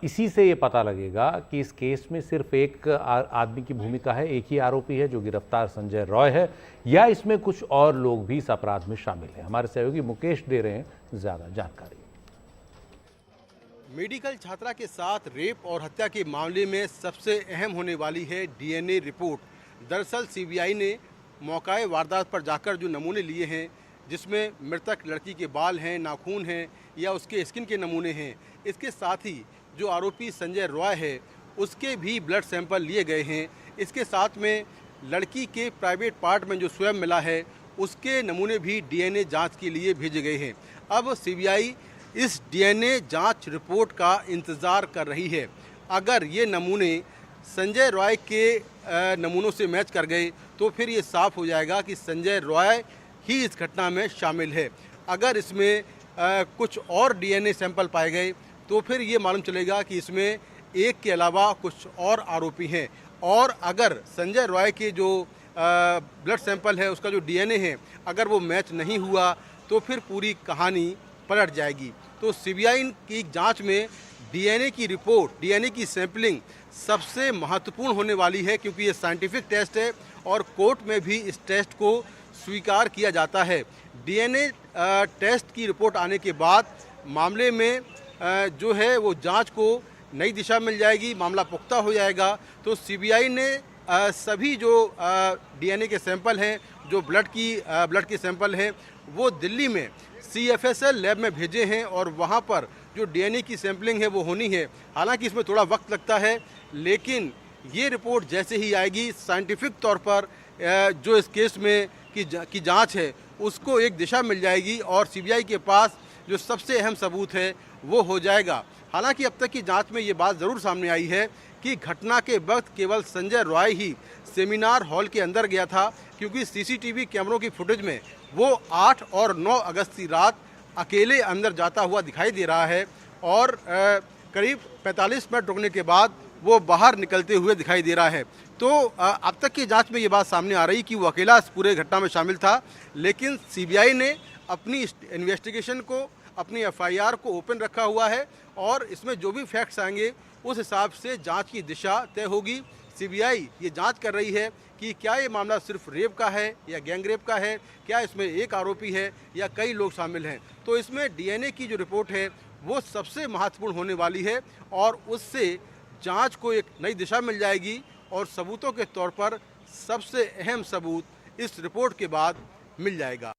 इसी से ये पता लगेगा कि इस केस में सिर्फ एक आदमी की भूमिका है, एक ही आरोपी है जो गिरफ्तार संजय रॉय है, या इसमें कुछ और लोग भी इस अपराध में शामिल हैं। हमारे सहयोगी मुकेश दे रहे हैं ज्यादा जानकारी। मेडिकल छात्रा के साथ रेप और हत्या के मामले में सबसे अहम होने वाली है डीएनए रिपोर्ट। दरअसल सीबीआई ने मौकाए वारदात पर जाकर जो नमूने लिए हैं, जिसमें मृतक लड़की के बाल हैं, नाखून हैं या उसके स्किन के नमूने हैं, इसके साथ ही जो आरोपी संजय रॉय है उसके भी ब्लड सैंपल लिए गए हैं। इसके साथ में लड़की के प्राइवेट पार्ट में जो स्वयं मिला है उसके नमूने भी डीएनए जांच के लिए भेजे गए हैं। अब सीबीआई इस डीएनए जांच रिपोर्ट का इंतज़ार कर रही है। अगर ये नमूने संजय रॉय के नमूनों से मैच कर गए तो फिर ये साफ हो जाएगा कि संजय रॉय ही इस घटना में शामिल है। अगर इसमें कुछ और डीएनए सैंपल पाए गए तो फिर ये मालूम चलेगा कि इसमें एक के अलावा कुछ और आरोपी हैं। और अगर संजय रॉय के जो ब्लड सैंपल है उसका जो डीएनए है अगर वो मैच नहीं हुआ तो फिर पूरी कहानी पलट जाएगी। तो सीबीआई की जांच में डीएनए की रिपोर्ट, डीएनए की सैंपलिंग सबसे महत्वपूर्ण होने वाली है, क्योंकि ये साइंटिफिक टेस्ट है और कोर्ट में भी इस टेस्ट को स्वीकार किया जाता है। डीएनए टेस्ट की रिपोर्ट आने के बाद मामले में जो है वो जांच को नई दिशा मिल जाएगी, मामला पुख्ता हो जाएगा। तो सीबीआई ने सभी जो डीएनए के सैंपल हैं, जो ब्लड के सैंपल हैं, वो दिल्ली में CFSL लैब में भेजे हैं और वहाँ पर जो डीएनए की सैंपलिंग है वो होनी है। हालांकि इसमें थोड़ा वक्त लगता है, लेकिन ये रिपोर्ट जैसे ही आएगी साइंटिफिक तौर पर जो इस केस में की जांच है उसको एक दिशा मिल जाएगी और सीबीआई के पास जो सबसे अहम सबूत है वो हो जाएगा। हालांकि अब तक की जांच में ये बात ज़रूर सामने आई है कि घटना के वक्त केवल संजय रॉय ही सेमिनार हॉल के अंदर गया था, क्योंकि सीसीटीवी कैमरों की फुटेज में वो 8 और 9 अगस्त की रात अकेले अंदर जाता हुआ दिखाई दे रहा है और करीब 45 मिनट रुकने के बाद वो बाहर निकलते हुए दिखाई दे रहा है। तो अब तक की जांच में ये बात सामने आ रही कि वो अकेला इस पूरे घटना में शामिल था, लेकिन सीबीआई ने अपनी इन्वेस्टिगेशन को, अपनी FIR को ओपन रखा हुआ है और इसमें जो भी फैक्ट्स आएंगे उस हिसाब से जांच की दिशा तय होगी। सीबीआई ये जांच कर रही है कि क्या ये मामला सिर्फ रेप का है या गैंग रेप का है, क्या इसमें एक आरोपी है या कई लोग शामिल हैं। तो इसमें डीएनए की जो रिपोर्ट है वो सबसे महत्वपूर्ण होने वाली है और उससे जांच को एक नई दिशा मिल जाएगी और सबूतों के तौर पर सबसे अहम सबूत इस रिपोर्ट के बाद मिल जाएगा।